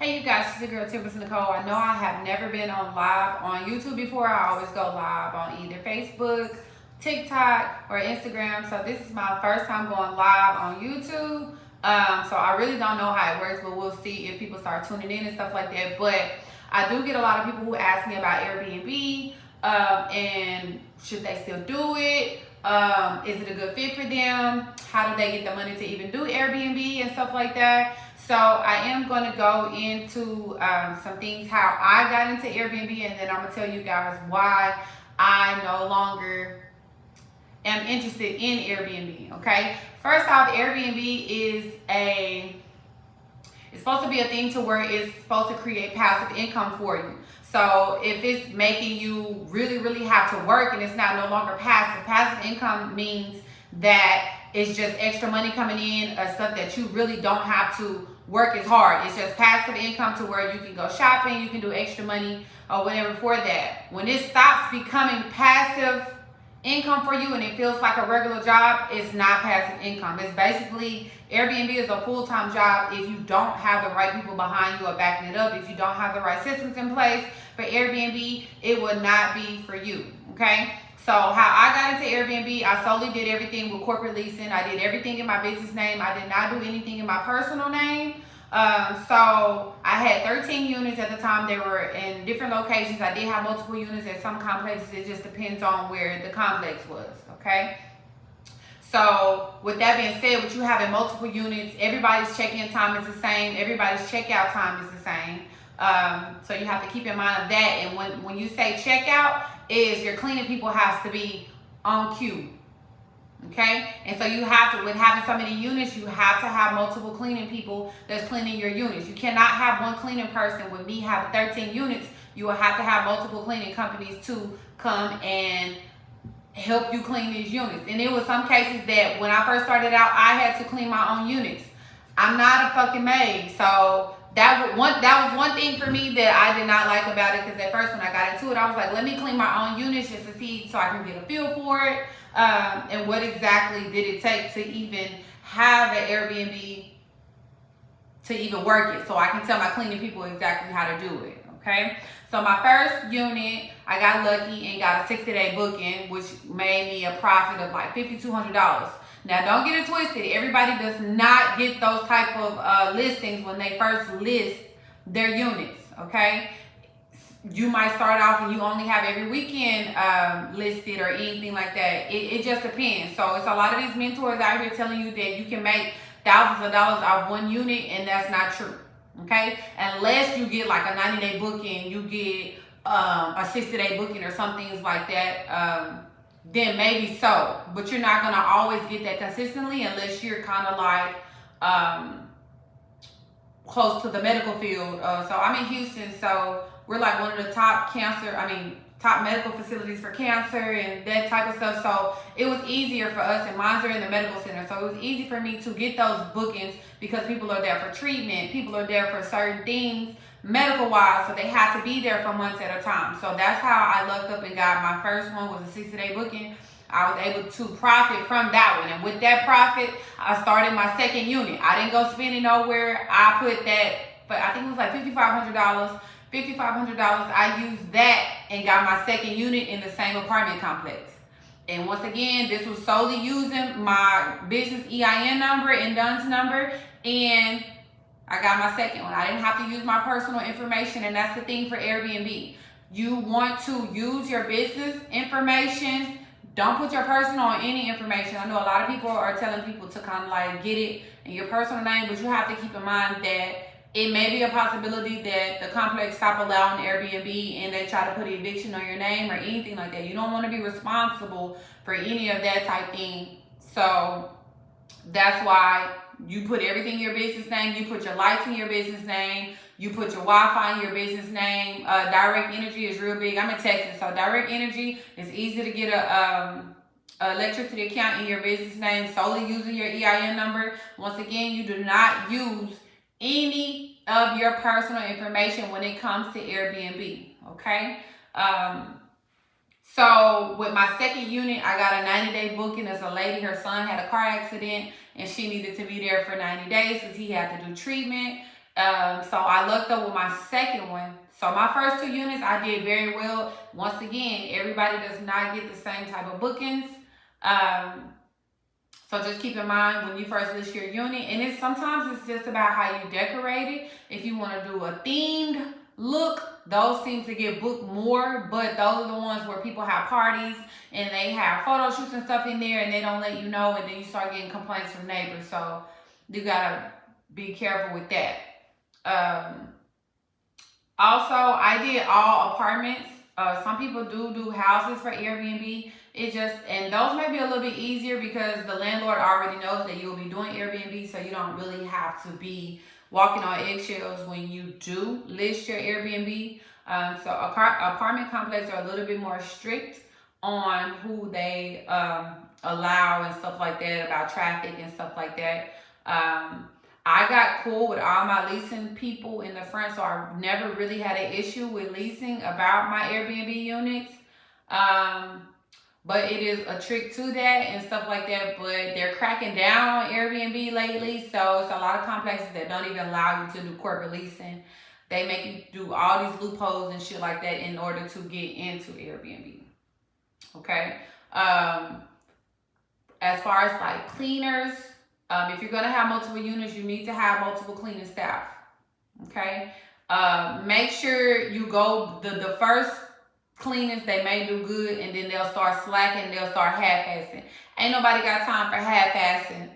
Hey you guys, it's your girl Tiffany Nicole. I know I have never been on live on YouTube before. I always go live on either Facebook, TikTok, or Instagram. So this is my first time going live on YouTube. So I really don't know how it works, but we'll see if people start tuning in and stuff like that. But I do get a lot of people who ask me about Airbnb and should they still do it? Is it a good fit for them? How do they get the money to even do Airbnb and stuff like that? So I am going to go into some things, how I got into Airbnb, and then I'm going to tell you guys why I no longer am interested in Airbnb, okay? First off, Airbnb is it's supposed to be a thing to where it's supposed to create passive income for you. So if it's making you really have to work and it's not no longer passive income means that it's just extra money coming in, stuff that you really don't have to work as hard. It's just passive income to where you can go shopping, you can do extra money or whatever for that. When it stops becoming passive income for you and it feels like a regular job, it's not passive income. It's basically, Airbnb is a full-time job if you don't have the right people behind you or backing it up. If you don't have the right systems in place for Airbnb, it would not be for you, okay? So how I got into Airbnb, I solely did everything with corporate leasing. I did everything in my business name. I did not do anything in my personal name. So I had 13 units at the time. They were in different locations. I did have multiple units at some complexes. It just depends on where the complex was, okay? So with that being said, with you having multiple units, everybody's check-in time is the same. Everybody's checkout time is the same. So you have to keep in mind of that. And when you say checkout, is your cleaning people has to be on cue. Okay, and so you have to, with having so many units, you have to have multiple cleaning people that's cleaning your units. You cannot have one cleaning person. With me having 13 units, you will have to have multiple cleaning companies to come and help you clean these units. And it was some cases that when I first started out, I had to clean my own units. I'm not a fucking maid, so that was one thing for me that I did not like about it, because at first when I got into it, I was like, let me clean my own units just to see, so I can get a feel for it. And what exactly did it take to even have an Airbnb to even work it, so I can tell my cleaning people exactly how to do it, okay? So my first unit, I got lucky and got a 60-day booking, which made me a profit of like $5,200. Now, don't get it twisted. Everybody does not get those type of listings when they first list their units, okay? You might start off and you only have every weekend listed or anything like that. It just depends. So it's a lot of these mentors out here telling you that you can make thousands of dollars off one unit, and that's not true, okay? Unless you get like a 90-day booking, you get a 60-day booking or some things like that, then maybe so. But you're not going to always get that consistently unless you're kind of like close to the medical field. So I'm in Houston, so we're like one of the top medical facilities for cancer and that type of stuff. So it was easier for us, and mine are in the medical center. So it was easy for me to get those bookings because people are there for treatment. People are there for certain things medical wise. So they had to be there for months at a time. So that's how I lucked up and got my first one, was a 60-day booking. I was able to profit from that one. And with that profit, I started my second unit. I didn't go spend it nowhere. I put that, but I think it was like $5,500. I used that and got my second unit in the same apartment complex. And once again, this was solely using my business EIN number and DUNS number, and I got my second one. I didn't have to use my personal information, and that's the thing for Airbnb. You want to use your business information. Don't put your personal on any information. I know a lot of people are telling people to kind of like get it in your personal name, but you have to keep in mind that it may be a possibility that the complex stop allowing Airbnb and they try to put an eviction on your name or anything like that. You don't want to be responsible for any of that type thing. So that's why you put everything in your business name. You put your lights in your business name. You put your Wi-Fi in your business name. Direct Energy is real big. I'm in Texas, so Direct Energy is easy to get a electricity account in your business name solely using your EIN number. Once again, you do not use any of your personal information when it comes to Airbnb, okay? So with my second unit, I got a 90-day booking. As a lady, her son had a car accident and she needed to be there for 90 days because he had to do treatment. So I looked up with my second one. So my first 2 units, I did very well. Once again, everybody does not get the same type of bookings. So just keep in mind when you first list your unit, and sometimes it's just about how you decorate it. If you want to do a themed look, those seem to get booked more, but those are the ones where people have parties and they have photo shoots and stuff in there and they don't let you know, and then you start getting complaints from neighbors. So you gotta be careful with that. Also, I did all apartments. Some people do houses for Airbnb. And those may be a little bit easier because the landlord already knows that you'll be doing Airbnb, so you don't really have to be walking on eggshells when you do list your Airbnb. So apartment complexes are a little bit more strict on who they allow and stuff like that, about traffic and stuff like that. I got cool with all my leasing people in the front, so I never really had an issue with leasing about my Airbnb units. But it is a trick to that and stuff like that. But they're cracking down on Airbnb lately, so it's a lot of complexes that don't even allow you to do corporate leasing. They make you do all these loopholes and shit like that in order to get into Airbnb. Okay. As far as like cleaners, if you're gonna have multiple units, you need to have multiple cleaning staff. Okay. Make sure you go the first cleanings, they may do good, and then they'll start slacking, they'll start half-assing. Ain't nobody got time for half-assing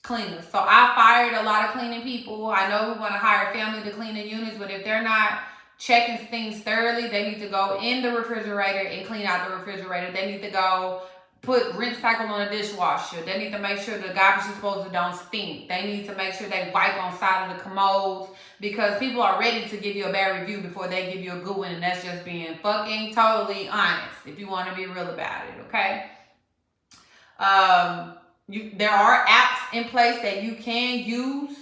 cleaners. So I fired a lot of cleaning people. I know we want to hire family to clean the units, but if they're not checking things thoroughly, they need to go in the refrigerator and clean out the refrigerator. They need to go put rinse cycle on a dishwasher. They need to make sure the garbage disposal don't stink. They need to make sure they wipe on side of the commodes, because people are ready to give you a bad review before they give you a good one, and that's just being fucking totally honest if you want to be real about it, okay? There are apps in place that you can use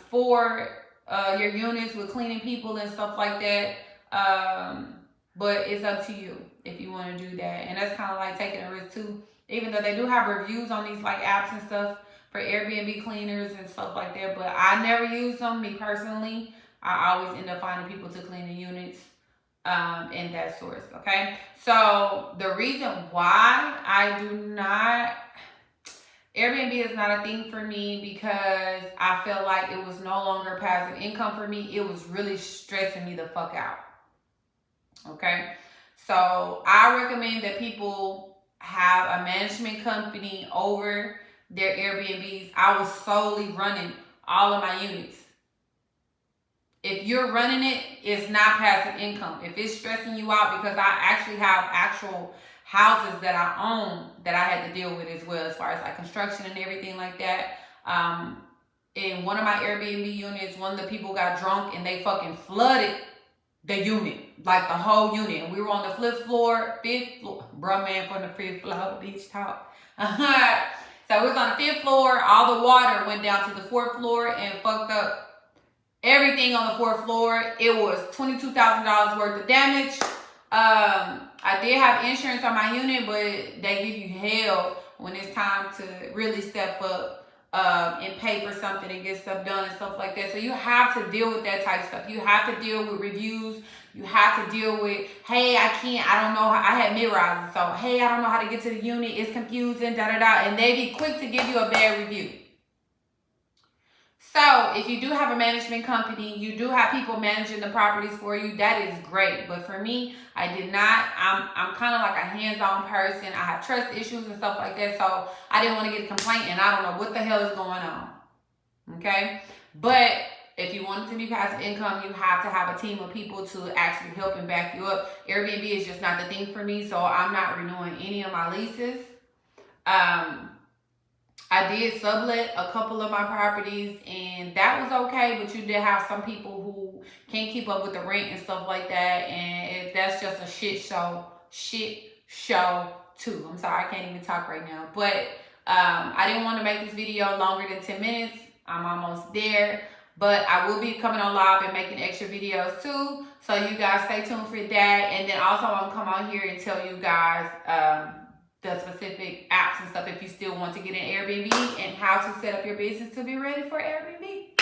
for your units with cleaning people and stuff like that. But it's up to you if you want to do that. And that's kind of like taking a risk too. Even though they do have reviews on these like apps and stuff for Airbnb cleaners and stuff like that. But I never use them, me personally. I always end up finding people to clean the units in that source, okay? So the reason why I do not... Airbnb is not a thing for me because I felt like it was no longer passive income for me. It was really stressing me the fuck out. Okay, so I recommend that people have a management company over their Airbnbs. I was solely running all of my units. If you're running it, it's not passive income. If it's stressing you out, because I actually have actual houses that I own that I had to deal with as well, as far as like construction and everything like that. In one of my Airbnb units, one of the people got drunk and they fucking flooded the unit, like the whole unit. And we were on the fifth floor, bruh man from the fifth floor, beach talk. So we was on the 5th floor, all the water went down to the 4th floor and fucked up everything on the 4th floor. It was $22,000 worth of damage. I did have insurance on my unit, but they give you hell when it's time to really step up and pay for something and get stuff done and stuff like that. So you have to deal with that type of stuff. You have to deal with reviews. You have to deal with, hey, I don't know. I had mid-rises, so hey, I don't know how to get to the unit. It's confusing, da-da-da. And they be quick to give you a bad review. So if you do have a management company, you do have people managing the properties for you, that is great. But for me, I did not. I'm kind of like a hands-on person. I have trust issues and stuff like that. So I didn't want to get a complaint and I don't know what the hell is going on. Okay? But if you want it to be passive income, you have to have a team of people to actually help and back you up. Airbnb is just not the thing for me, so I'm not renewing any of my leases. I did sublet a couple of my properties and that was okay, but you did have some people who can't keep up with the rent and stuff like that, and that's just a shit show too. I'm sorry, I can't even talk right now, but I didn't want to make this video longer than 10 minutes. I'm almost there, but I will be coming on live and making extra videos too, so you guys stay tuned for that. And then also I'm gonna come on here and tell you guys the specific apps and stuff if you still want to get an Airbnb and how to set up your business to be ready for Airbnb.